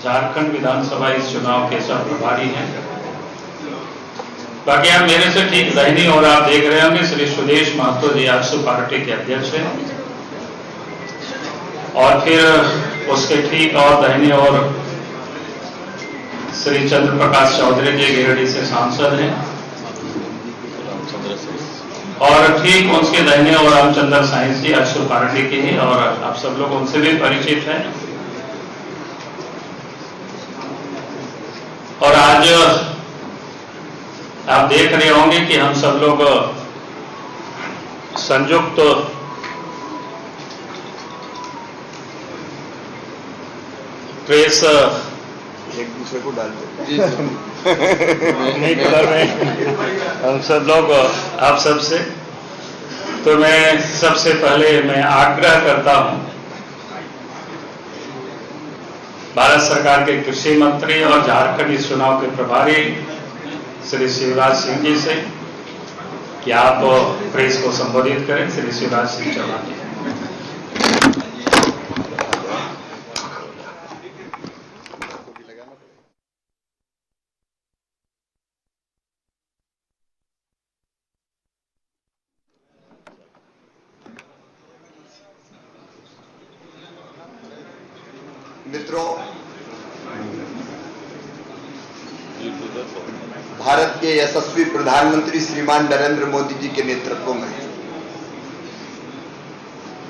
झारखंड विधानसभा इस चुनाव के सब प्रभारी हैं। बाकी आप मेरे से ठीक दाहिनी ओर आप देख रहे होंगे श्री सुदेश महतो जी आजसू पार्टी के अध्यक्ष हैं, और फिर उसके ठीक और दाहिनी ओर श्री चंद्र प्रकाश चौधरी जी गिरिडीह से सांसद हैं, और ठीक उसके दाहिने ओर रामचंद्र साइंस जी आजसू पार्टी के हैं, और आप सब लोग उनसे भी परिचित हैं। और आज आप देख रहे होंगे कि हम सब लोग संयुक्त प्रेस एक दूसरे को डालते नहीं कर रहे हम सब लोग आप सबसे। तो मैं सबसे पहले मैं आग्रह करता हूं भारत सरकार के कृषि मंत्री और झारखंड इस चुनाव के प्रभारी श्री शिवराज सिंह जी से कि आप प्रेस को संबोधित करें। श्री शिवराज सिंह चौहान। मित्रों, भारत के यशस्वी प्रधानमंत्री श्रीमान नरेंद्र मोदी जी के नेतृत्व में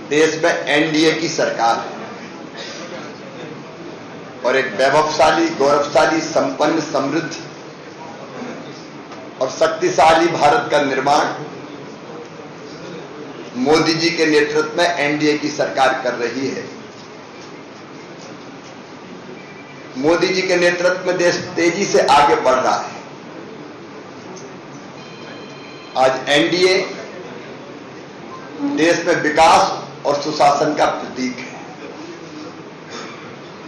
देश में एनडीए की सरकार है और एक वैभवशाली, गौरवशाली, संपन्न, समृद्ध और शक्तिशाली भारत का निर्माण मोदी जी के नेतृत्व में एनडीए की सरकार कर रही है। मोदी जी के नेतृत्व में देश तेजी से आगे बढ़ रहा है। आज एनडीए देश में विकास और सुशासन का प्रतीक है।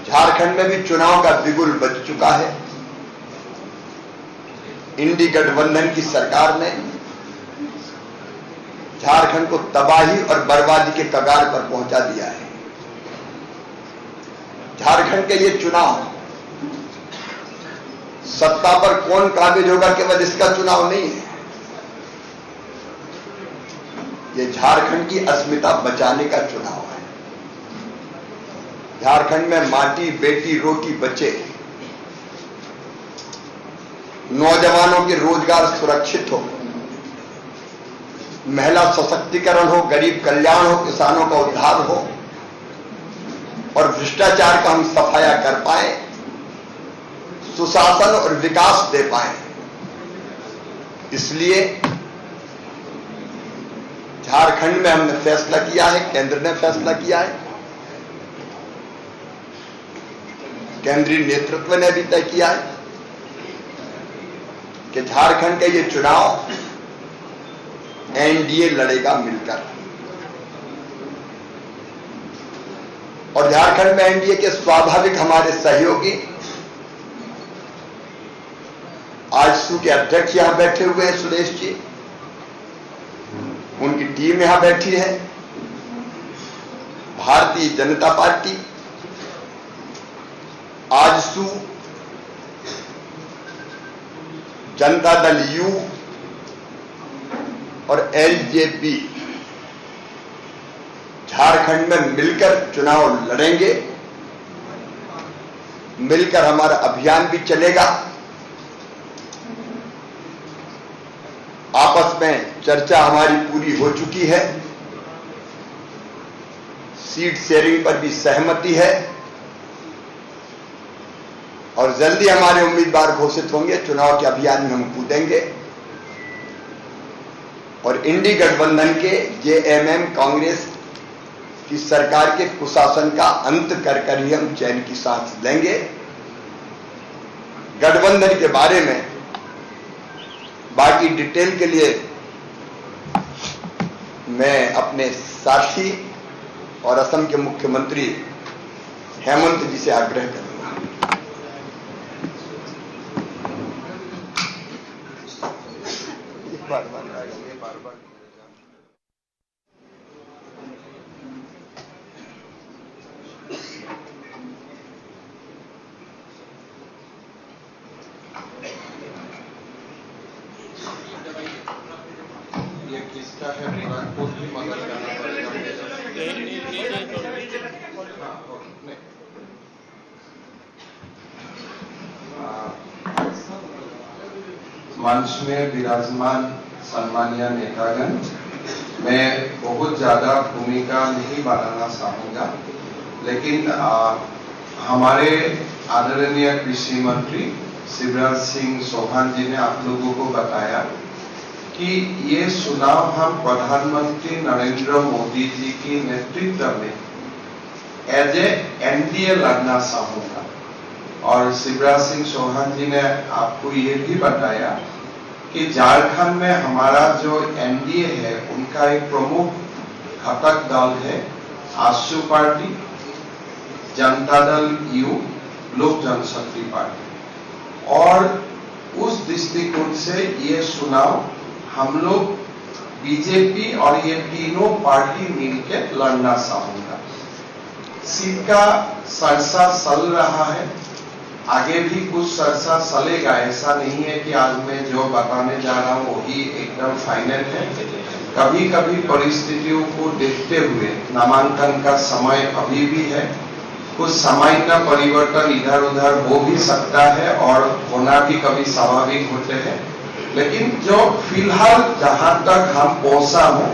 झारखंड में भी चुनाव का बिगुल बज चुका है। इंडी गठबंधन की सरकार ने झारखंड को तबाही और बर्बादी के कगार पर पहुंचा दिया है। झारखंड के ये चुनाव सत्ता पर कौन काबिज होगा केवल इसका चुनाव नहीं है, ये झारखंड की अस्मिता बचाने का चुनाव है। झारखंड में माटी, बेटी, रोटी बचे, नौजवानों के रोजगार सुरक्षित हो, महिला सशक्तिकरण हो, गरीब कल्याण हो, किसानों का उद्धार हो और भ्रष्टाचार का हम सफाया कर पाए, सुशासन और विकास दे पाए। इसलिए झारखंड में हमने फैसला किया है, केंद्र ने फैसला किया है, केंद्रीय नेतृत्व ने भी तय किया है कि झारखंड का ये चुनाव एनडीए लड़ेगा मिलकर। और झारखंड में एनडीए के स्वाभाविक हमारे सहयोगी आजसू के अध्यक्ष यहां बैठे हुए हैं, सुदेश जी, उनकी टीम यहां बैठी है। भारतीय जनता पार्टी, आजसू, जनता दल यू और एलजेपी झारखंड में मिलकर चुनाव लड़ेंगे। मिलकर हमारा अभियान भी चलेगा। आपस में चर्चा हमारी पूरी हो चुकी है। सीट शेयरिंग पर भी सहमति है और जल्दी हमारे उम्मीदवार घोषित होंगे। चुनाव के अभियान में हम कूदेंगे और इंडी गठबंधन के जेएमएम कांग्रेस की सरकार के कुशासन का अंत कर ही हम चैन की सांस लेंगे। गठबंधन के बारे में बाकी डिटेल के लिए मैं अपने साथी और असम के मुख्यमंत्री हेमंत जी से आग्रह करूंगा। बार-बार जिसका है पराग को भी मदद करना पड़ेगा। हाँ, ओके, नहीं। मंच में विराजमान सम्मानीय नेतागण, मैं बहुत ज्यादा भूमिका नहीं बनाना चाहूंगा, लेकिन हमारे आदरणीय कृषि मंत्री शिवराज सिंह चौहान जी ने आप लोगों को बताया कि ये चुनाव हम प्रधानमंत्री नरेंद्र मोदी जी के नेतृत्व में एज ए एनडीए लड़ना चाहूंगा। और शिवराज सिंह चौहान जी ने आपको ये भी बताया कि झारखंड में हमारा जो एनडीए है उनका एक प्रमुख घटक दल है आजसू पार्टी, जनता दल यू, लोक जनशक्ति पार्टी। और उस दृष्टिकोण से ये चुनाव हम लोग बीजेपी और ये तीनों पार्टी मिलकर लड़ना चाहूंगा। सीट का चर्चा चल रहा है, आगे भी कुछ चर्चा चलेगा। ऐसा नहीं है कि आज मैं जो बताने जा रहा हूं वही एकदम फाइनल है। कभी कभी परिस्थितियों को देखते हुए नामांकन का समय अभी भी है, कुछ समय का परिवर्तन इधर उधर हो भी सकता है और होना भी कभी स्वाभाविक होते हैं। लेकिन जो फिलहाल जहां तक हम पहुंचा हूं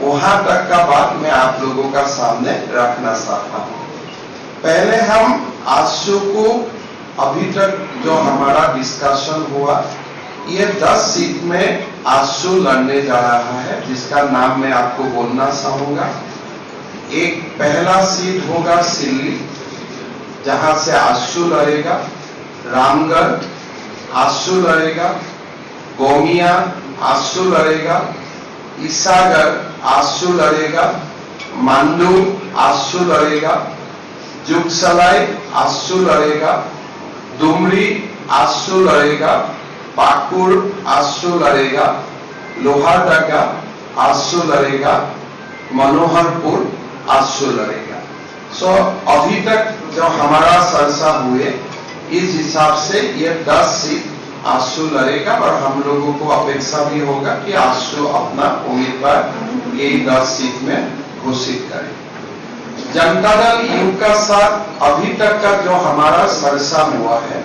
वहां तक का बात मैं आप लोगों का सामने रखना चाहता हूं। पहले हम आजसू को अभी तक जो हमारा डिस्कशन हुआ, ये 10 सीट में आजसू लड़ने जा रहा है, जिसका नाम मैं आपको बोलना चाहूंगा। एक पहला सीट होगा सिल्ली, जहां से आजसू लड़ेगा। रामगढ़ आजसू लड़ेगा। गोमिया आजसू लड़ेगा। ईसागढ़ आजसू लड़ेगा। मांडू आजसू लड़ेगा। जुगसलाई आजसू लड़ेगा। डुमरी आजसू लड़ेगा। पाकुड़ आजसू लड़ेगा। लोहारदगा आजसू लड़ेगा। मनोहरपुर आजसू लड़ेगा। सो अभी तक जो हमारा चर्चा हुए इस हिसाब से ये 10 सीट आजसू लड़ेगा और हम लोगों को अपेक्षा भी होगा कि आजसू अपना उम्मीदवार यही 10 सीट में घोषित करे। जनता दल यू का साथ अभी तक का जो हमारा चर्चा हुआ है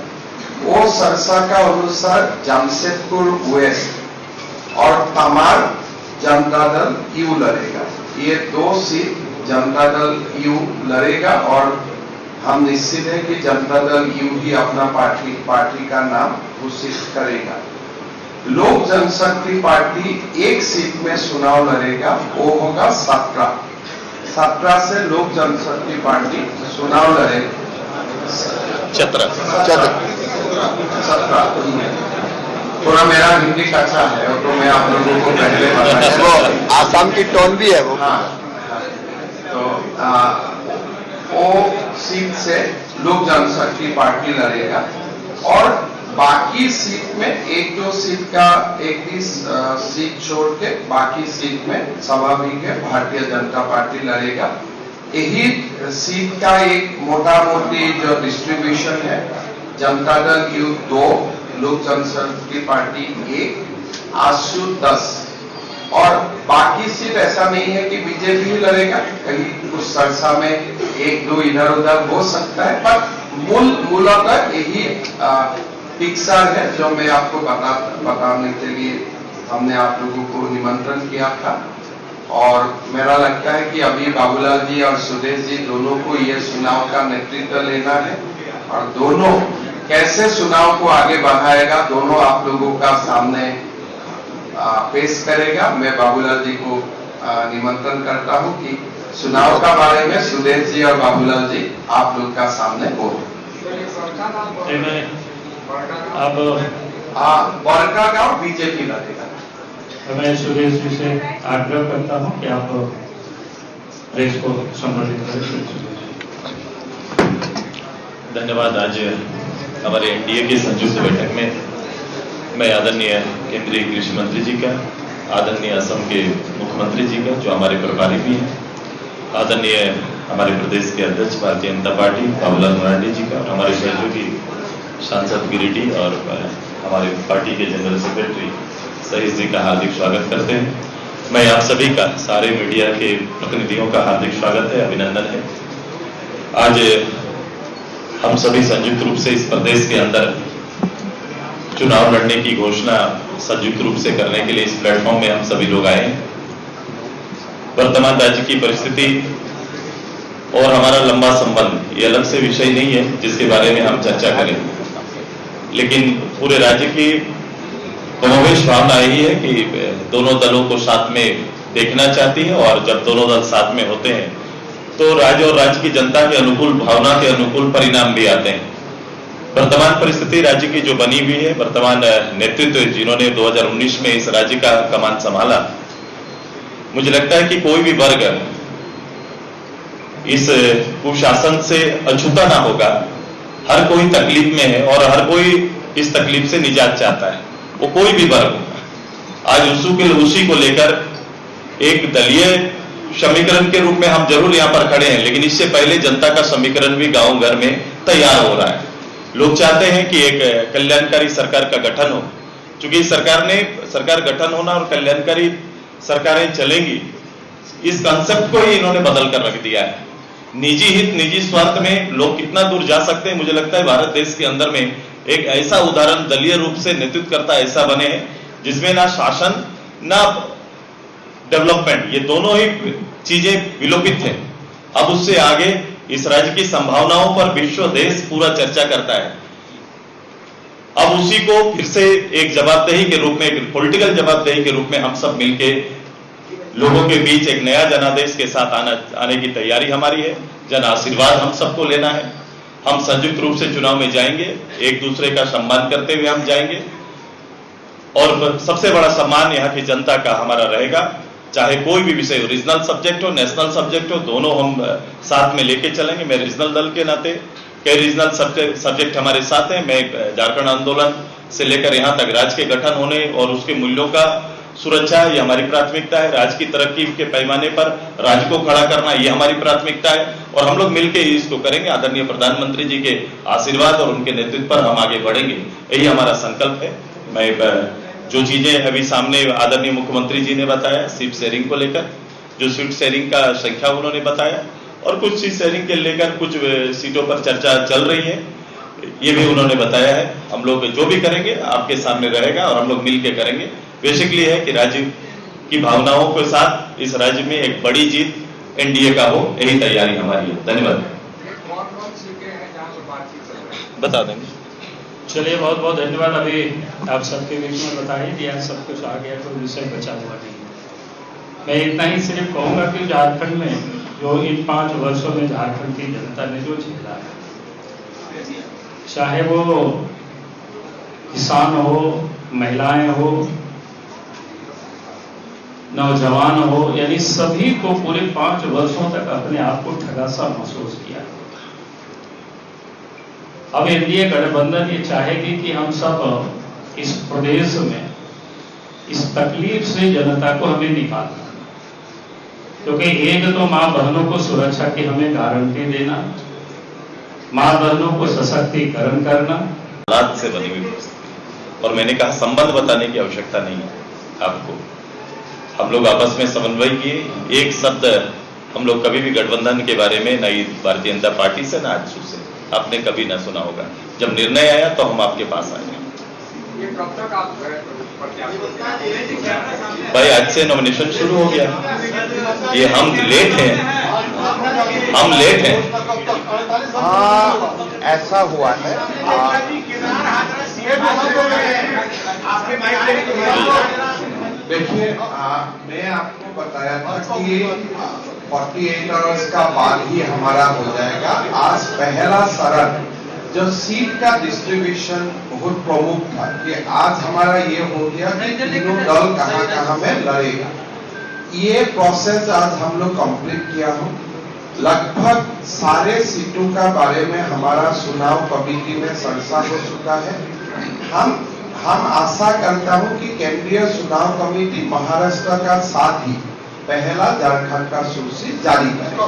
वो चर्चा का अनुसार जमशेदपुर वेस्ट और तमार जनता दल यू लड़ेगा। ये 2 सीट जनता दल यू लड़ेगा और हम निश्चित है कि जनता दल यू ही अपना पार्टी का नाम घोषित करेगा। लोक जनशक्ति पार्टी एक सीट में चुनाव लड़ेगा, वो होगा 17 से लोक जनशक्ति पार्टी चुनाव लड़ेगा। 17 थोड़ा मेरा हिंदी कच्चा है तो मैं आप लोगों को पहले बताया। वो आसाम की टोन भी है वो। हाँ, तो वो सीट से लोक जनशक्ति पार्टी लड़ेगा और बाकी सीट में एक दो सीट का एक भी सीट छोड़ के बाकी सीट में स्वाभाविक है भारतीय जनता पार्टी लड़ेगा। यही सीट का एक मोटा मोटी जो डिस्ट्रीब्यूशन है, जनता दल यू 2, लोक जनशक्ति पार्टी 1, आजसू 10 और बाकी सीट ऐसा नहीं है कि बीजेपी ही लड़ेगा, कहीं कुछ चर्चा में 1-2 इधर उधर हो सकता है, पर मूलतः यही पिक्चर है जो मैं आपको बताने के लिए हमने आप लोगों को निमंत्रण किया था। और मेरा लगता है कि अभी बाबूलाल जी और सुदेश जी दोनों को यह चुनाव का नेतृत्व लेना है और दोनों कैसे चुनाव को आगे बढ़ाएगा दोनों आप लोगों का सामने पेश करेगा। मैं बाबूलाल जी को निमंत्रण करता हूं कि चुनाव का बारे में सुदेश जी और बाबूलाल जी आप लोग का सामने बोलो। अब बड़कागांव बीजेपी लड़ेगा। मैं सुरेश जी से आग्रह करता हूं कि आप प्रेस को संबोधित करें। धन्यवाद। आज हमारे एनडीए की संयुक्त बैठक में मैं आदरणीय केंद्रीय कृषि मंत्री जी का, आदरणीय असम के मुख्यमंत्री जी का जो हमारे प्रभारी भी हैं, आदरणीय हमारे प्रदेश के अध्यक्ष भारतीय जनता पार्टी बाबूलाल मरांडी जी का और हमारे सहयोगी सांसद गिरिडीह और हमारे पार्टी के जनरल सेक्रेटरी सहीश जी का हार्दिक स्वागत करते हैं। मैं आप सभी का, सारे मीडिया के प्रतिनिधियों का हार्दिक स्वागत है, अभिनंदन है। आज हम सभी संयुक्त रूप से इस प्रदेश के अंदर चुनाव लड़ने की घोषणा संयुक्त रूप से करने के लिए इस प्लेटफॉर्म में हम सभी लोग आए हैं। वर्तमान राज्य की परिस्थिति और हमारा लंबा संबंध ये अलग से विषय नहीं है जिसके बारे में हम चर्चा करें, लेकिन पूरे राज्य की कमोवेश भावना यही है कि दोनों दलों को साथ में देखना चाहती है, और जब दोनों दल साथ में होते हैं तो राज्य और राज्य की जनता के अनुकूल भावना के अनुकूल परिणाम भी आते हैं। वर्तमान परिस्थिति राज्य की जो बनी हुई है, वर्तमान नेतृत्व जिन्होंने 2019 में इस राज्य का कमान संभाला, मुझे लगता है कि कोई भी वर्ग इस कुशासन से अछूता ना होगा। हर कोई तकलीफ में है और हर कोई इस तकलीफ से निजात चाहता है, वो कोई भी वर्ग होगा। आज उसी को लेकर एक दलीय समीकरण के रूप में हम जरूर यहां पर खड़े हैं, लेकिन इससे पहले जनता का समीकरण भी गांव घर में तैयार हो रहा है। लोग चाहते हैं कि एक कल्याणकारी सरकार का गठन हो। चूंकि सरकार गठन होना और कल्याणकारी सरकारें चलेंगी, इस कंसेप्ट को ही इन्होंने बदल कर रख दिया है। निजी हित, निजी स्वार्थ में लोग कितना दूर जा सकते हैं, मुझे लगता है भारत देश के अंदर में एक ऐसा उदाहरण दलीय रूप से नेतृत्वकर्ता ऐसा बने हैं जिसमें ना शासन ना डेवलपमेंट, ये दोनों ही चीजें विलोपित है। अब उससे आगे इस राज्य की संभावनाओं पर विश्व देश पूरा चर्चा करता है। अब उसी को फिर से एक जवाबदेही के रूप में, एक पॉलिटिकल जवाबदेही के रूप में हम सब मिलके लोगों के बीच एक नया जनादेश के साथ आने की तैयारी हमारी है। जन आशीर्वाद हम सबको लेना है। हम संयुक्त रूप से चुनाव में जाएंगे, एक दूसरे का सम्मान करते हुए हम जाएंगे, और सबसे बड़ा सम्मान यहाँ की जनता का हमारा रहेगा। चाहे कोई भी विषय हो, रीजनल सब्जेक्ट हो, नेशनल सब्जेक्ट हो, दोनों हम साथ में लेके चलेंगे। मैं रीजनल दल के नाते कई रीजनल सब्जेक्ट हमारे साथ हैं। मैं झारखंड आंदोलन से लेकर यहाँ तक राज्य के गठन होने और उसके मूल्यों का सुरक्षा, ये हमारी प्राथमिकता है। राज्य की तरक्की के पैमाने पर राज्य को खड़ा करना, ये हमारी प्राथमिकता है, और हम लोग मिलकर इसको करेंगे। आदरणीय प्रधानमंत्री जी के आशीर्वाद और उनके नेतृत्व पर हम आगे बढ़ेंगे, यही हमारा संकल्प है। मैं जो चीजें अभी सामने आदरणीय मुख्यमंत्री जी ने बताया सीट शेयरिंग को लेकर, जो सीट शेयरिंग का संख्या उन्होंने बताया, और कुछ सीट शेयरिंग के लेकर कुछ सीटों पर चर्चा चल रही है, ये भी उन्होंने बताया है। हम लोग जो भी करेंगे आपके सामने रहेगा और हम लोग मिलकर करेंगे। बेसिकली है कि राज्य की भावनाओं के साथ इस राज्य में एक बड़ी जीत एनडीए का हो, यही तैयारी हमारी है। धन्यवाद। बता देंगे। चलिए, बहुत बहुत धन्यवाद। अभी आप सबके बीच में बता ही दिया, सब कुछ आ गया, कोई विषय बचा हुआ नहीं। मैं इतना ही सिर्फ कहूंगा कि झारखंड में जो इन 5 वर्षों में झारखंड की जनता ने जो झेला है, चाहे वो किसान हो, महिलाएं हो, नौजवान हो, यानी सभी को पूरे 5 वर्षों तक अपने आप को ठगा सा महसूस किया। अब एनडीए गठबंधन ये चाहेगी कि हम सब इस प्रदेश में इस तकलीफ से जनता को हमें निकालना, क्योंकि एक तो मां बहनों को सुरक्षा की हमें गारंटी देना, मां बहनों को सशक्तिकरण करना, हालात से बनी हुई। और मैंने कहा संबंध बताने की आवश्यकता नहीं है आपको। हम लोग आपस में समन्वय किए। एक शब्द हम लोग कभी भी गठबंधन के बारे में, न भारतीय जनता पार्टी से, न आजसू से आपने कभी ना सुना होगा। जब निर्णय आया तो हम आपके पास आए। ये कब तक आप भाई आज से नॉमिनेशन शुरू हो गया। ये हम लेट हैं। ऐसा हुआ है। देखिए, मैं आपको बताया था कि 48 आवर्स का बाद ही हमारा हो जाएगा। आज पहला शरण जो सीट का डिस्ट्रीब्यूशन बहुत प्रमुख था कि आज हमारा ये हो गया कि तीनों दल कहां में लड़ेगा। ये प्रोसेस आज हम लोग कंप्लीट किया हो। लगभग सारे सीटों का बारे में हमारा चुनाव कमेटी में चर्चा हो चुका है। हम आशा करता हूं कि केंद्रीय चुनाव कमेटी महाराष्ट्र का साथ ही पहला झारखंड का सूची जारी करेगा।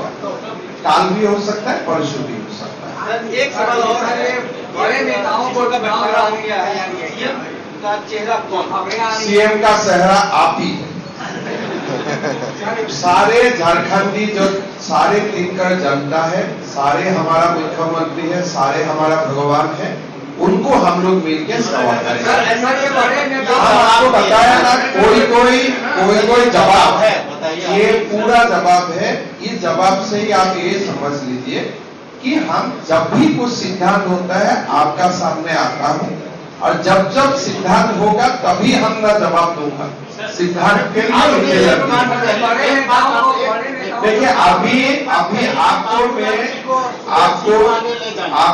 काल भी हो सकता है, परसों भी हो सकता है। एक सवाल और है, बड़े नेताओं को चुनाव आ गया है, सीएम का चेहरा कौन? सीएम का चेहरा आप ही है। सारे झारखंडी जो सारे क्लिकर जनता है, सारे हमारा मुख्यमंत्री है, सारे हमारा भगवान है, उनको हम लोग मिलकर सेवा करेंगे। हम आपको बताया ना, कोई जवाब है, ये पूरा जवाब है। इस जवाब से ही आप ये समझ लीजिए कि हम जब भी कुछ सिद्धांत होता है आपका सामने आता हूं, और जब जब सिद्धांत होगा तभी हम ना जवाब दूंगा। सिद्धांत के लिए देखिए, अभी आप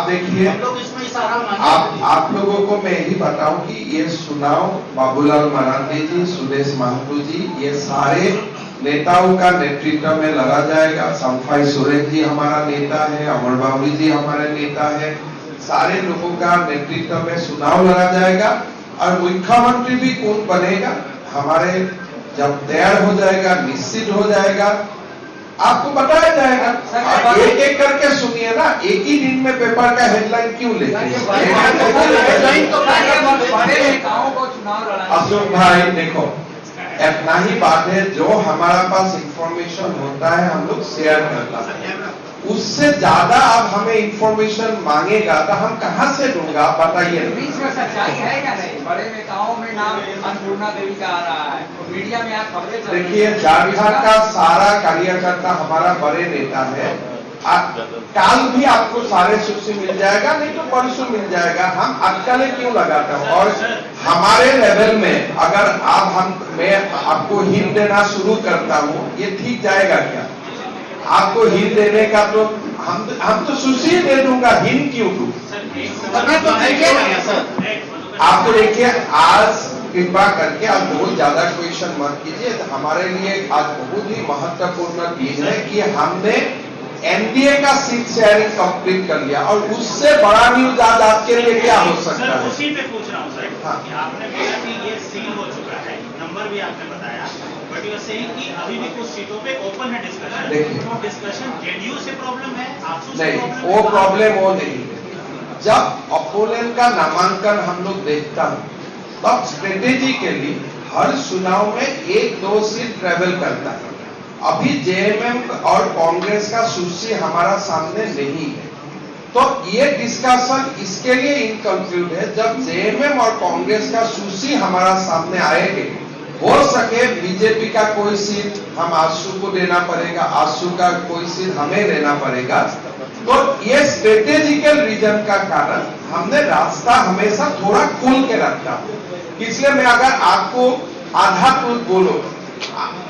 देखिए, आप लोगों को मैं यही बताऊं कि ये चुनाव बाबूलाल मरांडी जी, सुदेश महतो जी, ये सारे नेताओं का नेतृत्व में लड़ा जाएगा। संफाई सोरेन जी हमारा नेता है, अमर बाबरी जी हमारे नेता है, सारे लोगों का नेतृत्व में चुनाव लड़ा जाएगा। और मुख्यमंत्री भी कौन बनेगा हमारे जब तैयार हो जाएगा, निश्चित हो जाएगा, आपको बताया जाएगा। एक एक करके सुनिए ना, एक ही दिन में पेपर का हेडलाइन क्यों लेते हैं? अशोक भाई देखो, इतना ही बात है, जो हमारा पास इंफॉर्मेशन होता है हम लोग शेयर करता है। उससे ज्यादा आप हमें इंफॉर्मेशन मांगेगा तो हम कहां से दूंगा, बताइए। बीच में सच्चाई है क्या नहीं? बड़े नेताओं में नाम अन्नपूर्णा देवी का आ रहा है, तो मीडिया में आप खबरें चल रही हैं। देखिए, झारखंड का सारा कार्यकर्ता हमारा बड़े नेता है। काल भी आपको सारे सूची मिल जाएगा, नहीं तो परसों मिल जाएगा। हम अटकलें क्यों लगाता हूँ? और हमारे लेवल में अगर मैं आपको हिंट देना शुरू करता हूँ, ये ठीक जाएगा क्या? आपको हिंट देने का तो हम तो सूची दे दूंगा, हिंट क्यों दूं? आपको देखिए, आज कृपा करके आप बहुत ज्यादा क्वेश्चन मत कीजिए। तो हमारे लिए आज बहुत ही महत्वपूर्ण दिन है कि हमने एनडीए का सीट शेयरिंग कंप्लीट कर लिया, और उससे बड़ा न्यूज आज आपके लिए क्या हो सकता है? उसी पे पूछ रहा हूँ सर। हाँ। आपने बोला कि ये सील हो चुका है, नंबर भी आपने बताया, बट यू आर सेइंग कि अभी भी कुछ सीटों पे ओपन है डिस्कशन। तो डिस्कशन जेडीयू से प्रॉब्लम है, आजसू से नहीं, प्रॉब्लम वो प्रॉब्लम वो नहीं है। जब अपोनेंट का नामांकन हम लोग देखता हूँ, तब स्ट्रेटेजिकली हर चुनाव में 1-2 सीट ट्रेवल करता है। अभी जेएमएम और कांग्रेस का सूची हमारा सामने नहीं है, तो ये डिस्कशन इसके लिए इनकंक्लूड है। जब जेएमएम और कांग्रेस का सूची हमारा सामने आएंगे, हो सके बीजेपी का कोई सीट हम आजसू को देना पड़ेगा, आजसू का कोई सीट हमें लेना पड़ेगा। तो ये स्ट्रेटेजिकल रीजन का कारण हमने रास्ता हमेशा थोड़ा खोल के रखता। इसलिए मैं अगर आपको आधा ट्रूथ बोलो,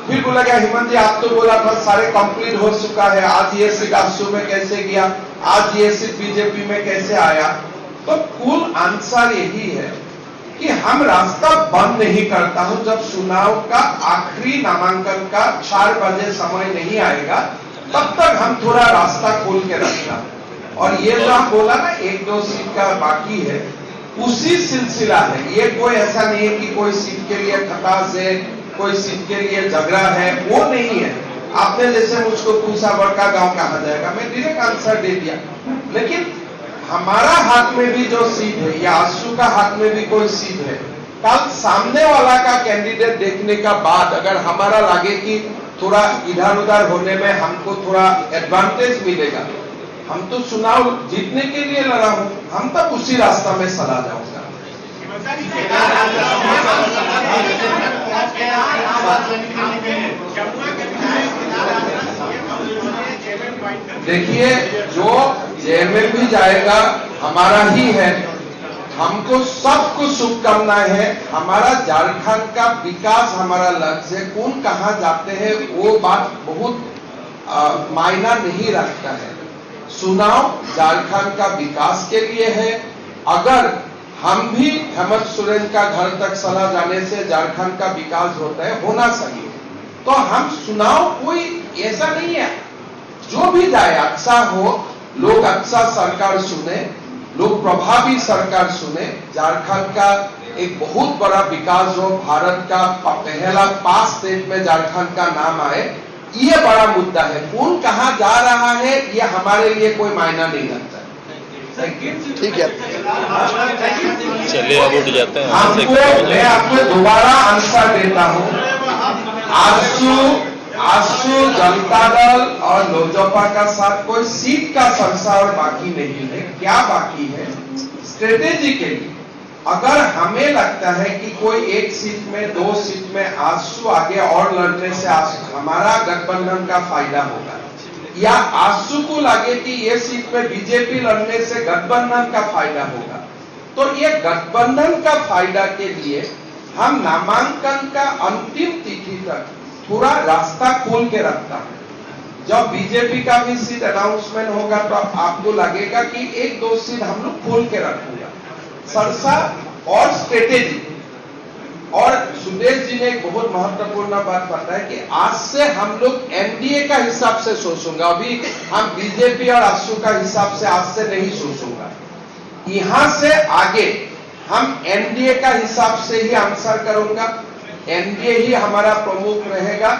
फिर बोला गया हेमंत जी आप तो बोला था सारे कंप्लीट हो चुका है, आज ये सीट आजसू में कैसे गया, आज ये सीट बीजेपी में कैसे आया? तो कुल आंसर यही है कि हम रास्ता बंद नहीं करता हूं। जब चुनाव का आखिरी नामांकन का 4 बजे समय नहीं आएगा, तब तक हम थोड़ा रास्ता खोल के रखना। और ये जो हम बोला ना 1-2 सीट का बाकी है, उसी सिलसिला है। ये कोई ऐसा नहीं है कि कोई सीट के लिए खटास है, कोई सीट के लिए झगड़ा है, वो नहीं है। आपने जैसे मुझको पूछा बड़का गांव कहा जाएगा, मैं डायरेक्ट आंसर दे दिया। लेकिन हमारा हाथ में भी जो सीट है, या आजसू का हाथ में भी कोई सीट है, कल सामने वाला का कैंडिडेट देखने का बाद अगर हमारा लगे कि थोड़ा इधर उधर होने में हमको थोड़ा एडवांटेज मिलेगा, हम तो चुनाव जीतने के लिए लड़ा हूं, हम तब उसी रास्ता में चला जाऊंगा। देखिए, जो जेएमएम भी जाएगा हमारा ही है, हमको सबको शुभकामनाएं है। हमारा झारखंड का विकास हमारा लक्ष्य है। कौन कहां जाते हैं वो बात बहुत मायना नहीं रखता है। चुनाव झारखंड का विकास के लिए है। अगर हम भी हेमंत सोरेन का घर तक चला जाने से झारखंड का विकास होता है, होना चाहिए, तो हम चुनाव कोई ऐसा नहीं है, जो भी जाए अच्छा हो, लोग अच्छा सरकार चुने, लोग प्रभावी सरकार चुने, झारखंड का एक बहुत बड़ा विकास हो, भारत का पहला 5 स्टेट में झारखंड का नाम आए, ये बड़ा मुद्दा है। कौन कहां जा रहा है ये हमारे लिए कोई मायना नहीं रखता। ठीक है, चलिए अब उठ जाते हैं। मैं आपको दोबारा आंसर देता हूं। आजसू आजसू, जनता दल और लोजपा का साथ कोई सीट का सरसावर बाकी नहीं है। क्या बाकी है? स्ट्रेटेजी के लिए अगर हमें लगता है कि कोई एक सीट में, 2 सीट में आजसू आगे और लड़ने से हमारा गठबंधन का फायदा होगा, या आजसू को लगे कि ये सीट में बीजेपी लड़ने से गठबंधन का फायदा होगा, तो ये गठबंधन का फायदा के लिए हम नामांकन का अंतिम तिथि तक पूरा रास्ता खोल के रखता है। जब बीजेपी का भी सीट अनाउंसमेंट होगा तो आपको लगेगा कि 1-2 सीट हम लोग खोल के रखूंगा। सरसा और स्ट्रेटेजी। और सुदेश जी ने एक बहुत महत्वपूर्ण बात बताया कि आज से हम लोग एनडीए का हिसाब से सोचूंगा, अभी हम बीजेपी और आजसू का हिसाब से आज से नहीं सोचूंगा। यहां से आगे हम एनडीए का हिसाब से ही आंसर करूंगा, एनडीए ही हमारा प्रमुख रहेगा,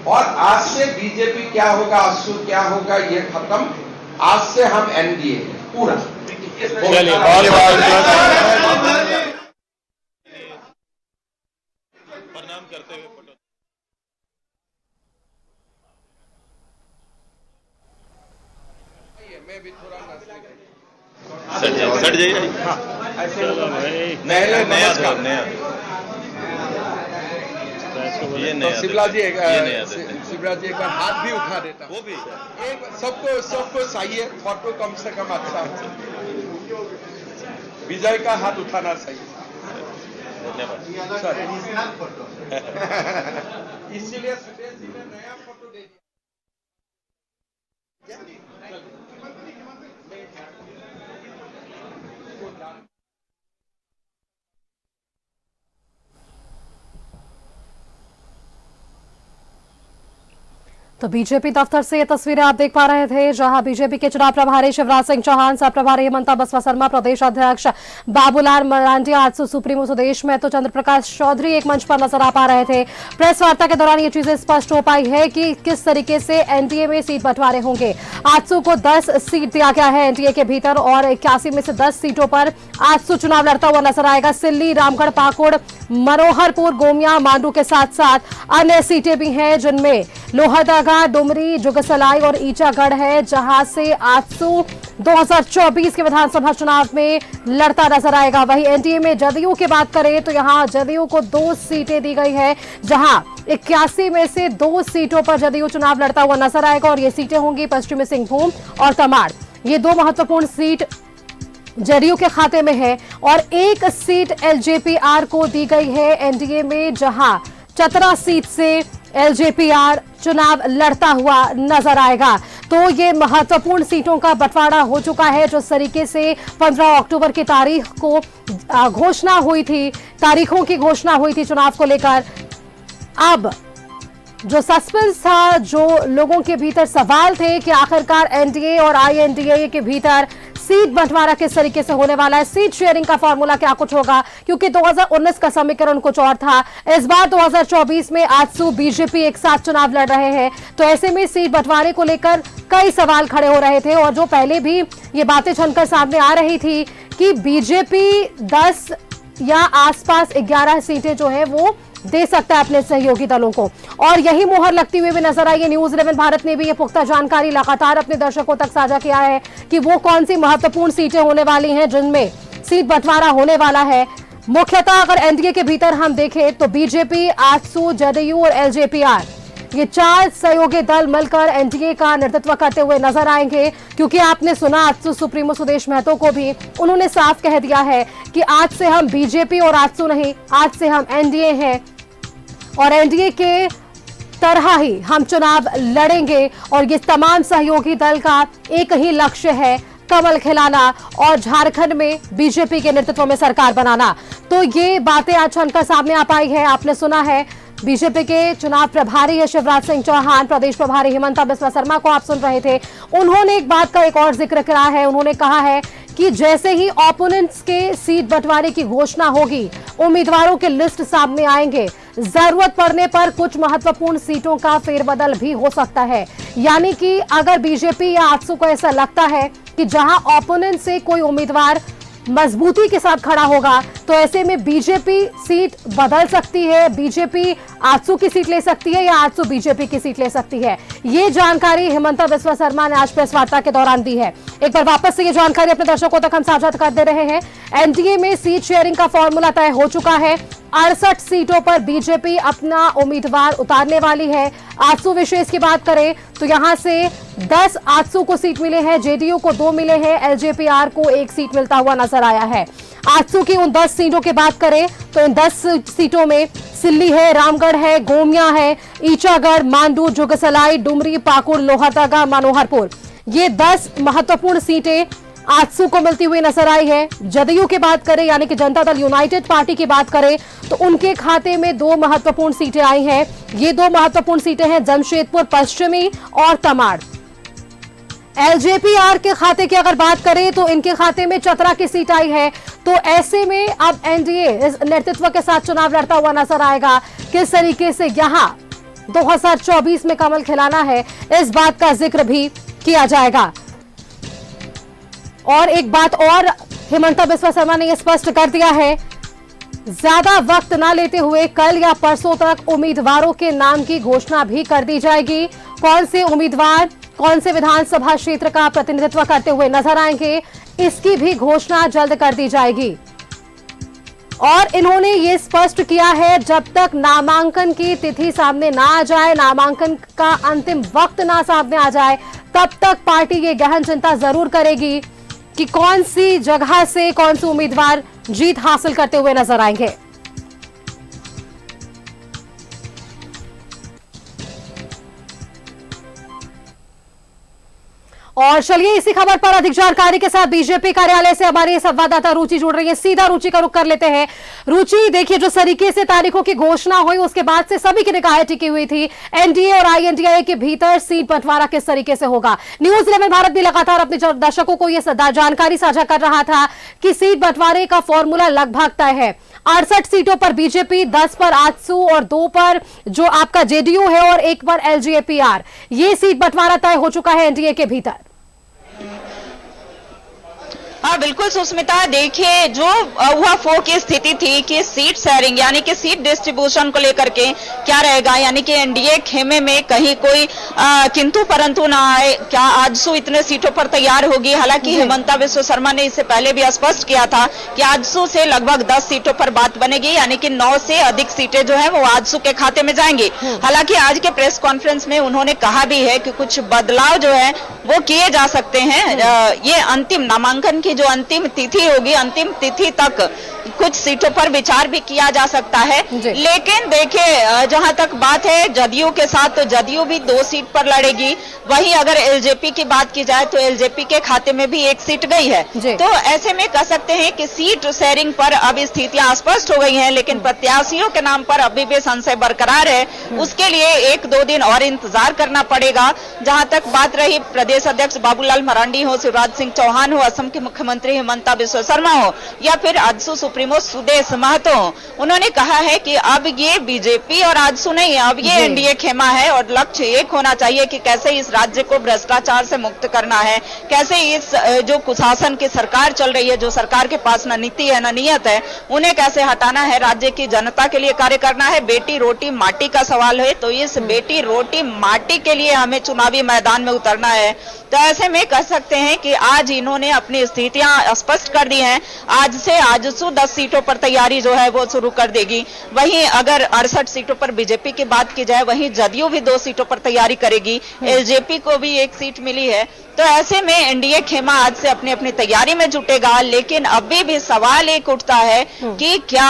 और आज से बीजेपी क्या होगा, आजसू क्या होगा, ये खत्म। आज से हम एनडीए पूरा। प्रणाम करते हुए मैं भी थोड़ा सट जाइए। नया शिवराज जी शिवराज जी एक बार हाथ भी उठा देता, वो भी एक सबको चाहिए फोटो कम से कम अच्छा हो। विजय का हाथ उठाना चाहिए सर। इसीलिए सुदेश जी ने नया फोटो दे दिया। तो बीजेपी दफ्तर से ये तस्वीरें आप देख पा रहे थे, जहां बीजेपी के चुनाव प्रभारी शिवराज सिंह चौहान, सह प्रभारी हिमंता बसवा शर्मा, प्रदेश अध्यक्ष बाबूलाल मरांडी, आजसू सुप्रीमो सुदेश महतो, चंद्र प्रकाश चौधरी एक मंच पर नजर आ पा रहे थे। प्रेस वार्ता के दौरान ये चीजें स्पष्ट हो पाई है कि किस तरीके से एनडीए में सीट बंटवारे होंगे। आजसू को 10 सीट दिया गया है एनडीए के भीतर, और 81 में से 10 सीटों पर आजसू चुनाव लड़ता हुआ नजर आएगा। सिल्ली, रामगढ़, पाकुड़, मनोहरपुर, गोमिया, मांडू के साथ साथ अन्य सीटें भी हैं, जिनमें लोहरदगा, डुमरी, जुगसलाई और ईचागढ़ है, जहां से आजसू 2024 के विधानसभा चुनाव में लड़ता नजर आएगा। वहीं एनडीए में जदयू की बात करें तो यहां जदयू को 2 सीटें दी गई है, जहां 81 में से 2 सीटों पर जदयू चुनाव लड़ता हुआ नजर आएगा, और ये सीटें होंगी पश्चिमी सिंहभूम और तमाड़। ये 2 महत्वपूर्ण सीट जदयू के खाते में है, और 1 सीट एलजेपीआर को दी गई है एनडीए में, जहां चतरा सीट से एलजेपीआर चुनाव लड़ता हुआ नजर आएगा। तो ये महत्वपूर्ण सीटों का बंटवारा हो चुका है। जिस तरीके से 15 अक्टूबर की तारीख को घोषणा हुई थी, तारीखों की घोषणा हुई थी चुनाव को लेकर, अब जो सस्पेंस था, जो लोगों के भीतर सवाल थे कि आखिरकार एनडीए और आईएनडीए के भीतर सीट बंटवारा किस तरीके से होने वाला है, सीट शेयरिंग का फॉर्मूला क्या कुछ होगा, क्योंकि 2019 का समीकरण कुछ और था। इस बार 2024 में आजसू बीजेपी एक साथ चुनाव लड़ रहे हैं, तो ऐसे में सीट बंटवारे को लेकर कई सवाल खड़े हो रहे थे, और जो पहले भी ये बातें छनकर सामने आ रही थी कि बीजेपी 10 या आसपास 11 सीटें जो है वो दे सकता है अपने सहयोगी दलों को, और यही मुहर लगती हुई भी नजर आई है। न्यूज 11 भारत ने भी ये पुख्ता जानकारी लगातार अपने दर्शकों तक साझा किया है कि वो कौन सी महत्वपूर्ण सीटें होने वाली हैं जिनमें सीट बंटवारा होने वाला है। मुख्यतः अगर एनडीए के भीतर हम देखें तो बीजेपी, आजसू, जदयू और एलजेपीआर, ये 4 सहयोगी दल मिलकर एनडीए का नेतृत्व करते हुए नजर आएंगे, क्योंकि आपने सुना आजसू सुप्रीमो सुदेश महतो को भी, उन्होंने साफ कह दिया है कि आज से हम बीजेपी और आजसू नहीं, आज से हम एनडीए हैं, और एनडीए के तरह ही हम चुनाव लड़ेंगे, और ये तमाम सहयोगी दल का एक ही लक्ष्य है, कमल खिलाना और झारखंड में बीजेपी के नेतृत्व में सरकार बनाना। तो ये बातें आज छनकर सामने आ पाई है। आपने सुना है बीजेपी के चुनाव प्रभारी है शिवराज सिंह चौहान, प्रदेश प्रभारी हिमंता बिस्वा शर्मा को आप सुन रहे थे। उन्होंने एक बात का एक और जिक्र करा है, उन्होंने कहा है कि जैसे ही ओपोनेंट्स के सीट बंटवारे की घोषणा होगी, उम्मीदवारों के लिस्ट सामने आएंगे, जरूरत पड़ने पर कुछ महत्वपूर्ण सीटों का फेरबदल भी हो सकता है। यानी कि अगर बीजेपी या आजसू को ऐसा लगता है कि जहां ओपोनेंट से कोई उम्मीदवार मजबूती के साथ खड़ा होगा तो ऐसे में बीजेपी सीट बदल सकती है, बीजेपी आजसू की सीट ले सकती है या आजसू बीजेपी की सीट ले सकती है। ये जानकारी हेमंता बिस्वा शर्मा ने आज प्रेस वार्ता के दौरान दी है। एक बार वापस से ये जानकारी अपने दर्शकों तक हम साझा कर दे रहे हैं। एनडीए में सीट शेयरिंग का फॉर्मूला तय हो चुका है। 68 सीटों पर बीजेपी अपना उम्मीदवार उतारने वाली है। आजसू विशेष की बात करें तो यहां से 10 आजसू को सीट मिले हैं, जेडीयू को 2 मिले हैं, एलजेपीआर को 1 सीट मिलता हुआ नजर आया है। आजसू की उन 10 सीटों की बात करें तो इन 10 सीटों में सिल्ली है, रामगढ़ है, गोमिया है, ईचागढ़, मांडू, जुगसलाई, डुमरी, पाकुड़, लोहरदगा, मनोहरपुर, ये 10 महत्वपूर्ण सीटें आजसू को मिलती हुई नजर आई है। जदयू की बात करें यानी कि जनता दल यूनाइटेड पार्टी की बात करें तो उनके खाते में 2 महत्वपूर्ण सीटें आई हैं। ये 2 महत्वपूर्ण सीटें हैं जमशेदपुर पश्चिमी और तमाड़। एलजेपीआर के खाते की अगर बात करें तो इनके खाते में चतरा की सीट आई है। तो ऐसे में अब एनडीए इस नेतृत्व के साथ चुनाव लड़ता हुआ नजर आएगा। किस तरीके से यहां 2024 में कमल खिलाना है, इस बात का जिक्र भी किया जाएगा। और एक बात और हेमंता बिस्वा शर्मा ने यह स्पष्ट कर दिया है, ज्यादा वक्त ना लेते हुए कल या परसों तक उम्मीदवारों के नाम की घोषणा भी कर दी जाएगी। कौन से उम्मीदवार कौन से विधानसभा क्षेत्र का प्रतिनिधित्व करते हुए नजर आएंगे, इसकी भी घोषणा जल्द कर दी जाएगी। और इन्होंने ये स्पष्ट किया है, जब तक नामांकन की तिथि सामने ना आ जाए, नामांकन का अंतिम वक्त ना सामने आ जाए, तब तक पार्टी ये गहन चिंता जरूर करेगी कि कौन सी जगह से कौन से उम्मीदवार जीत हासिल करते हुए नजर आएंगे। और चलिए इसी खबर पर अधिक जानकारी के साथ बीजेपी कार्यालय से हमारी संवाददाता रुचि जुड़ रही है। सीधा रुचि का रुख कर लेते हैं। रुचि, देखिए जिस तरीके से तारीखों की घोषणा हुई उसके बाद से सभी की निगाहें टिकी हुई थी एनडीए और आईएनडीए के भीतर सीट बंटवारा किस तरीके से होगा। न्यूज 11 भारत भी लगातार अपने दर्शकों को यह जानकारी साझा कर रहा था कि सीट बंटवारे का फॉर्मूला लगभग तय है। 68 सीटों पर बीजेपी, 10 पर आजसू और 2 पर जो आपका जेडीयू है और 1 पर एलजेपीआर। ये सीट बंटवारा तय हो चुका है एनडीए के भीतर। हाँ बिल्कुल सुस्मिता, देखिए जो हुआ की स्थिति थी कि सीट शेयरिंग यानी कि सीट डिस्ट्रीब्यूशन को लेकर के क्या रहेगा, यानी कि एनडीए खेमे में कहीं कोई किंतु परंतु ना आए, क्या आजसू इतने सीटों पर तैयार होगी। हालांकि हेमंता बिस्वा शर्मा ने इससे पहले भी स्पष्ट किया था कि आजसू से लगभग 10 सीटों पर बात बनेगी, यानी कि 9 से अधिक सीटें जो है वो आजसू के खाते में जाएंगी। हालांकि आज के प्रेस कॉन्फ्रेंस में उन्होंने कहा भी है कि कुछ बदलाव जो है वो किए जा सकते हैं। ये अंतिम नामांकन की जो अंतिम तिथि होगी, अंतिम तिथि तक कुछ सीटों पर विचार भी किया जा सकता है। लेकिन देखिए जहां तक बात है जदयू के साथ, तो जदयू भी 2 सीट पर लड़ेगी। वहीं अगर एलजेपी की बात की जाए तो एलजेपी के खाते में भी 1 सीट गई है। तो ऐसे में कह सकते हैं कि सीट शेयरिंग पर अब स्थितियां स्पष्ट हो गई हैं, लेकिन प्रत्याशियों के नाम पर अभी भी संशय बरकरार है। उसके लिए 1-2 दिन और इंतजार करना पड़ेगा। जहां तक बात रही प्रदेश अध्यक्ष बाबूलाल मरांडी हो, शिवराज सिंह चौहान हो, असम के मुख्यमंत्री हेमंता बिस्वा शर्मा हो या फिर आजसू सुप्रीमो सुदेश महतो, उन्होंने कहा है कि अब ये बीजेपी और आजसू नहीं है, अब ये एनडीए खेमा है और लक्ष्य एक होना चाहिए कि कैसे इस राज्य को भ्रष्टाचार से मुक्त करना है, कैसे इस जो कुशासन की सरकार चल रही है, जो सरकार के पास न नीति है न नियत है, उन्हें कैसे हटाना है, राज्य की जनता के लिए कार्य करना है। बेटी रोटी माटी का सवाल है, तो इस बेटी रोटी माटी के लिए हमें चुनावी मैदान में उतरना है। तो ऐसे में कह सकते हैं कि आज इन्होंने अपनी स्थितियां स्पष्ट कर दी हैं। आज से आजसू 10 सीटों पर तैयारी जो है वो शुरू कर देगी। वहीं अगर 68 सीटों पर बीजेपी की बात की जाए, वहीं जदयू भी 2 सीटों पर तैयारी करेगी। एलजेपी को भी 1 सीट मिली है। तो ऐसे में एनडीए खेमा आज से अपनी अपनी तैयारी में जुटेगा। लेकिन अभी भी सवाल एक उठता है कि क्या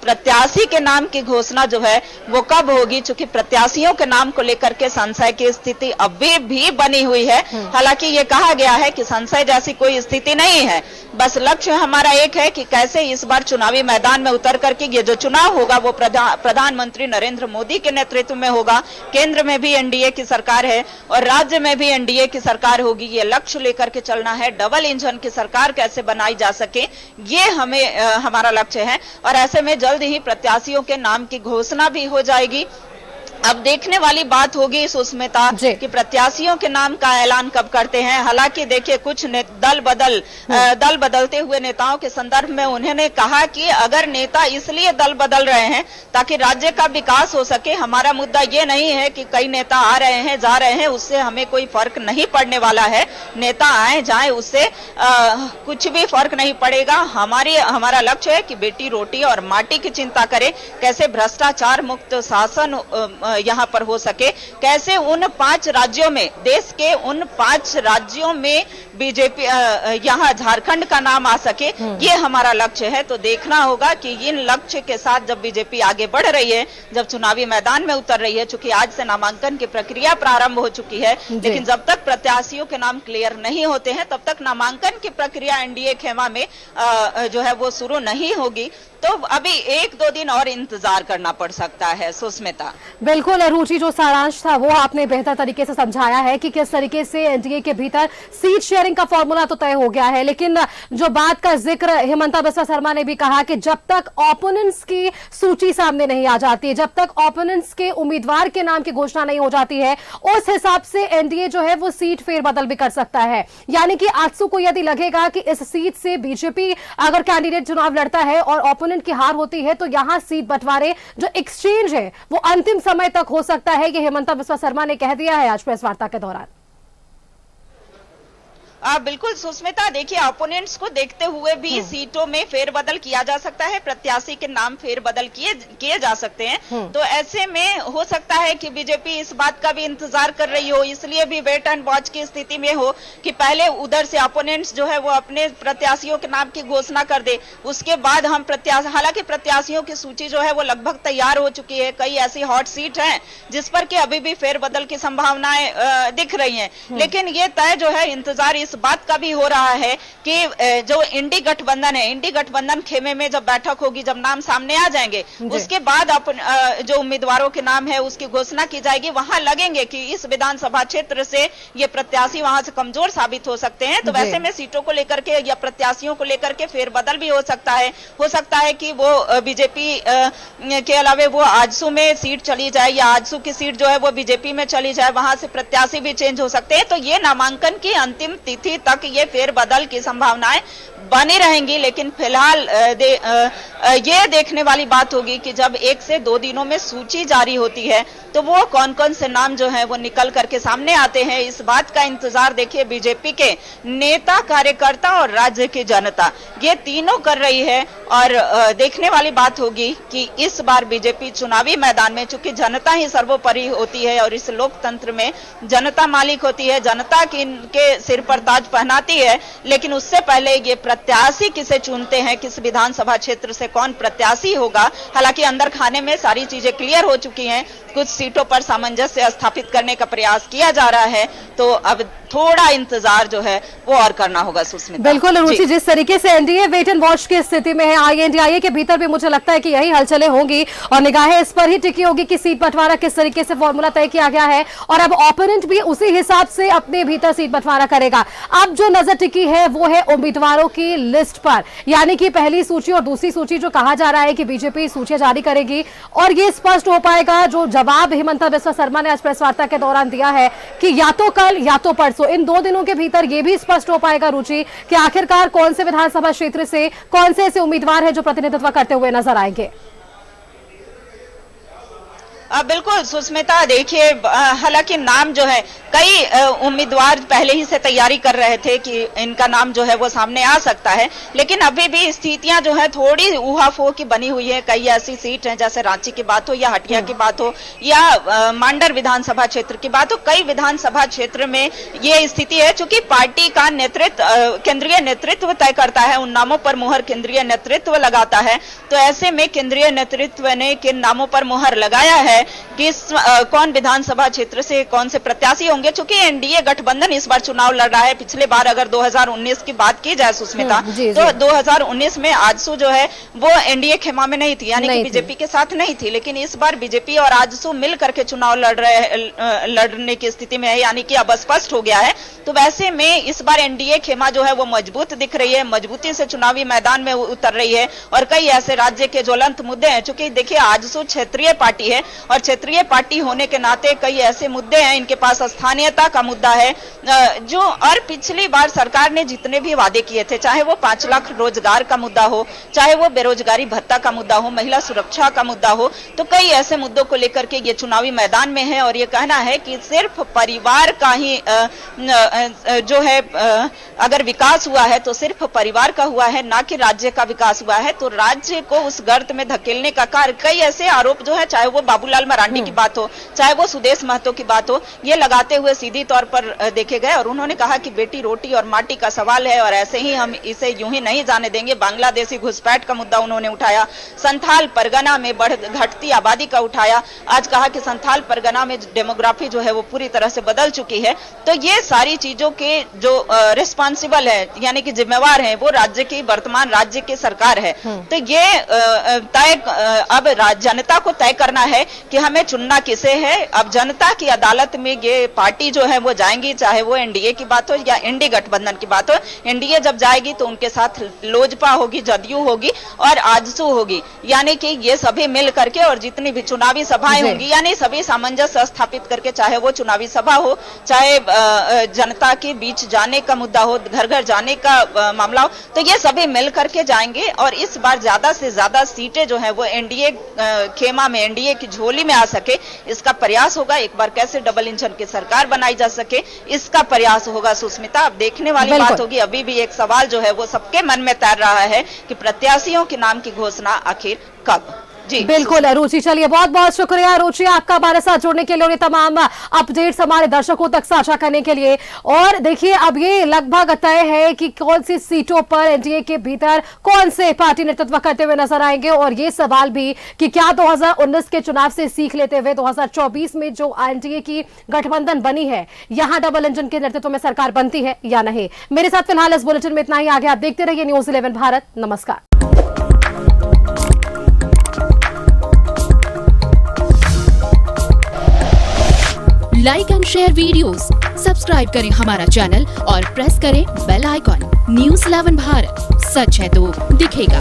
प्रत्याशी के नाम की घोषणा जो है वो कब होगी, चूंकि प्रत्याशियों के नाम को लेकर के संशय की स्थिति अभी भी बनी हुई है। हालांकि ये कहा गया है कि संशय जैसी कोई स्थिति नहीं है, बस लक्ष्य हमारा एक है कि कैसे इस बार चुनावी मैदान में उतर करके ये जो चुनाव होगा वो प्रधानमंत्री नरेंद्र मोदी के नेतृत्व में होगा। केंद्र में भी एनडीए की सरकार है और राज्य में भी एनडीए की सरकार होगी। ये लक्ष्य लेकर के चलना है, डबल इंजन की सरकार कैसे बनाई जा सके, ये हमारा लक्ष्य है। और ऐसे में जल्द ही प्रत्याशियों के नाम की घोषणा भी हो जाएगी अब देखने वाली बात होगी सुष्मिता कि प्रत्याशियों के नाम का ऐलान कब करते हैं। हालांकि देखिए कुछ दल बदलते हुए नेताओं के संदर्भ में उन्होंने कहा कि अगर नेता इसलिए दल बदल रहे हैं ताकि राज्य का विकास हो सके, हमारा मुद्दा ये नहीं है कि कई नेता आ रहे हैं जा रहे हैं, उससे हमें कोई फर्क नहीं पड़ने वाला है। नेता आए जाए उससे कुछ भी फर्क नहीं पड़ेगा। हमारा लक्ष्य है कि बेटी रोटी और माटी की चिंता करें, कैसे भ्रष्टाचार मुक्त शासन यहाँ पर हो सके, कैसे उन 5 राज्यों में, देश के उन 5 राज्यों में बीजेपी यहाँ झारखंड का नाम आ सके, ये हमारा लक्ष्य है। तो देखना होगा कि इन लक्ष्य के साथ जब बीजेपी आगे बढ़ रही है, जब चुनावी मैदान में उतर रही है, चूंकि आज से नामांकन की प्रक्रिया प्रारंभ हो चुकी है, लेकिन जब तक प्रत्याशियों के नाम क्लियर नहीं होते हैं तब तक नामांकन की प्रक्रिया एनडीए खेमा में जो है वो शुरू नहीं होगी। तो अभी 1-2 दिन और इंतजार करना पड़ सकता है सुष्मिता। बिल्कुल रुचि, जो सारांश था वो आपने बेहतर तरीके से समझाया है कि किस तरीके से एनडीए के भीतर सीट शेयरिंग का फॉर्मूला तो तय हो गया है, लेकिन जो बात का जिक्र हेमंता बिस्वा शर्मा ने भी कहा कि जब तक ओपोनेंट्स की सूची सामने नहीं आ जाती है, जब तक ओपोनेंट्स के उम्मीदवार के नाम की घोषणा नहीं हो जाती है, उस हिसाब से एनडीए जो है वो सीट फेरबदल भी कर सकता है। यानी कि आजसू को यदि लगेगा कि इस सीट से बीजेपी अगर कैंडिडेट चुनाव लड़ता है और ओपोनेंट की हार होती है तो यहां सीट बंटवारे जो एक्सचेंज है वो अंतिम समय तक हो सकता है। ये हेमंता बिस्वा शर्मा ने कह दिया है आज प्रेस वार्ता के दौरान। बिल्कुल सुष्मिता, देखिए अपोनेंट्स को देखते हुए भी सीटों में फेरबदल किया जा सकता है, प्रत्याशी के नाम फेरबदल किए जा सकते हैं। तो ऐसे में हो सकता है कि बीजेपी इस बात का भी इंतजार कर रही हो, इसलिए भी वेट एंड वॉच की स्थिति में हो कि पहले उधर से अपोनेंट्स जो है वो अपने प्रत्याशियों के नाम की घोषणा कर दे, उसके बाद हम हालांकि प्रत्याशियों की सूची जो है वो लगभग तैयार हो चुकी है। कई ऐसी हॉट सीट हैं जिस पर कि अभी भी फेरबदल की संभावनाएं दिख रही हैं, लेकिन ये तय जो है इंतजार इस बात का भी हो रहा है कि जो इंडी गठबंधन है, इंडी गठबंधन खेमे में जब बैठक होगी, जब नाम सामने आ जाएंगे, उसके बाद जो उम्मीदवारों के नाम है उसकी घोषणा की जाएगी। वहां लगेंगे कि इस विधानसभा क्षेत्र से ये प्रत्याशी वहां से कमजोर साबित हो सकते हैं, तो वैसे में सीटों को लेकर के या प्रत्याशियों को लेकर के फेरबदल भी हो सकता है कि वो बीजेपी के अलावे वो आजसू में सीट चली जाए या आजसू की सीट जो है वो बीजेपी में चली जाए, वहां से प्रत्याशी भी चेंज हो सकते हैं। तो ये नामांकन की अंतिम तिथि तक ये फेरबदल की संभावनाएं बनी रहेंगी, लेकिन फिलहाल ये देखने वाली बात होगी कि जब 1 से 2 दिनों में सूची जारी होती है तो वो कौन कौन से नाम जो हैं वो निकल करके सामने आते हैं। इस बात का इंतजार देखिए बीजेपी के नेता, कार्यकर्ता और राज्य की जनता, ये तीनों कर रही है। और देखने वाली बात होगी कि इस बार बीजेपी चुनावी मैदान में, चूंकि जनता ही सर्वोपरि होती है और इस लोकतंत्र में जनता मालिक होती है, जनता के सिर पर ताज पहनाती है, लेकिन उससे पहले ये प्रत्याशी किसे चुनते हैं, किस विधानसभा क्षेत्र से कौन प्रत्याशी होगा। हालांकि अंदर खाने में सारी चीजें क्लियर हो चुकी हैं, कुछ सीटों पर सामंजस्य स्थापित करने का प्रयास किया जा रहा है, तो अब थोड़ा इंतजार जो है वो और करना होगा सुष्मिता। बिल्कुल रुचि, जिस तरीके से एनडीए वेट एंड वॉच की स्थिति में है, आईएनडीआईए के भीतर भी मुझे लगता है कि यही हलचलें होंगी और निगाहें इस पर ही टिकी होगी कि सीट बंटवारा किस तरीके से फॉर्मूला तय किया गया है और अब ओपोनेंट भी उसी हिसाब से अपने भीतर सीट बंटवारा करेगा। अब जो नजर टिकी है वो है उम्मीदवारों की लिस्ट पर, यानी कि पहली सूची और दूसरी सूची जो कहा जा रहा है कि बीजेपी सूची जारी करेगी और ये स्पष्ट हो पाएगा। जो जवाब हेमंता बिस्वा शर्मा ने आज प्रेस वार्ता के दौरान दिया है कि या तो कल या तो परसों, इन 2 दिनों के भीतर यह भी स्पष्ट हो पाएगा रुचि कि आखिरकार कौन से विधानसभा क्षेत्र से कौन से ऐसे उम्मीदवार हैं जो प्रतिनिधित्व करते हुए नजर आएंगे। बिल्कुल सुष्मिता, देखिए हालांकि नाम जो है कई उम्मीदवार पहले ही से तैयारी कर रहे थे कि इनका नाम जो है वो सामने आ सकता है, लेकिन अभी भी स्थितियां जो है थोड़ी ऊहापोह की बनी हुई है। कई ऐसी सीट हैं, जैसे रांची की बात हो या हटिया की बात हो या मांडर विधानसभा क्षेत्र की बात हो, कई विधानसभा क्षेत्र में ये स्थिति है। चूंकि पार्टी का नेतृत्व, केंद्रीय नेतृत्व तय करता है, उन नामों पर मुहर केंद्रीय नेतृत्व लगाता है, तो ऐसे में केंद्रीय नेतृत्व ने किन नामों पर मुहर लगाया है, किस कौन विधानसभा क्षेत्र से कौन से प्रत्याशी होंगे। चूंकि एनडीए गठबंधन इस बार चुनाव लड़ रहा है, पिछले बार अगर 2019 की बात की जाए सुष्मिता, तो 2019 में आजसू जो है वो एनडीए खेमा में नहीं थी, यानी कि बीजेपी के साथ नहीं थी, लेकिन इस बार बीजेपी और आजसू मिल करके चुनाव लड़ने की स्थिति में है, यानी कि अब स्पष्ट हो गया है। तो वैसे में इस बार एनडीए खेमा जो है वो मजबूत दिख रही है, मजबूती से चुनावी मैदान में उतर रही है और कई ऐसे राज्य के ज्वलंत मुद्दे हैं। चूंकि देखिए आजसू क्षेत्रीय पार्टी है और क्षेत्रीय पार्टी होने के नाते कई ऐसे मुद्दे हैं, इनके पास स्थानीयता का मुद्दा है जो, और पिछली बार सरकार ने जितने भी वादे किए थे, चाहे वो 5 लाख रोजगार का मुद्दा हो, चाहे वो बेरोजगारी भत्ता का मुद्दा हो, महिला सुरक्षा का मुद्दा हो, तो कई ऐसे मुद्दों को लेकर के ये चुनावी मैदान में है। और ये कहना है कि सिर्फ परिवार का ही जो है अगर विकास हुआ है तो सिर्फ परिवार का हुआ है, ना कि राज्य का विकास हुआ है। तो राज्य को उस गर्त में धकेलने का कार्य, कई ऐसे आरोप जो है, चाहे वो बाबूलाल मरांडी की बात हो, चाहे वो सुदेश महतो की बात हो, ये लगाते हुए सीधी तौर पर देखे गए। और उन्होंने कहा कि बेटी रोटी और माटी का सवाल है और ऐसे ही हम इसे यूं ही नहीं जाने देंगे। बांग्लादेशी घुसपैठ का मुद्दा उन्होंने उठाया, संथाल परगना में घटती आबादी का उठाया। आज कहा कि संथाल परगना में डेमोग्राफी जो है वो पूरी तरह से बदल चुकी है। तो ये सारी चीजों के जो रिस्पॉन्सिबल है, यानी कि जिम्मेवार है, वो राज्य की, वर्तमान राज्य की सरकार है। तो ये तय अब जनता को तय करना है कि हमें चुनना किसे है। अब जनता की अदालत में ये पार्टी जो है वो जाएंगी, चाहे वो एनडीए की बात हो या इंडी गठबंधन की बात हो। एनडीए जब जाएगी तो उनके साथ लोजपा होगी, जदयू होगी और आजसू होगी, यानी कि ये सभी मिल करके, और जितनी भी चुनावी सभाएं होंगी, यानी सभी सामंजस्य स्थापित करके, चाहे वो चुनावी सभा हो, चाहे जनता के बीच जाने का मुद्दा हो, घर घर जाने का मामला हो, तो ये सभी मिल करके जाएंगे। और इस बार ज्यादा से ज्यादा सीटें जो है वो एनडीए खेमा में, एनडीए की झोली में आ सके, इसका प्रयास होगा। एक बार कैसे डबल इंजन की सरकार बनाई जा सके, इसका प्रयास होगा सुस्मिता। अब देखने वाली बात होगी। अभी भी एक सवाल जो है वो सबके मन में तैर रहा है कि प्रत्याशियों के नाम की घोषणा आखिर कब। जी बिल्कुल रुचि, चलिए बहुत बहुत शुक्रिया रुचि आपका हमारे साथ जुड़ने के लिए और तमाम अपडेट्स हमारे दर्शकों तक साझा करने के लिए। और देखिए अब ये लगभग तय है कि कौन सी सीटों पर एनडीए के भीतर कौन से पार्टी नेतृत्व करते हुए नजर आएंगे। और ये सवाल भी कि क्या 2019 के चुनाव से सीख लेते हुए 2024 में जो एनडीए की गठबंधन बनी है, यहां डबल इंजन के नेतृत्व में सरकार बनती है या नहीं। मेरे साथ फिलहाल इस बुलेटिन में इतना ही। आगे आप देखते रहिए न्यूज़ 11 भारत। नमस्कार। Like and share videos, subscribe करें हमारा चैनल और प्रेस करें बेल आइकॉन। न्यूज़ 11 भारत, सच है तो दिखेगा।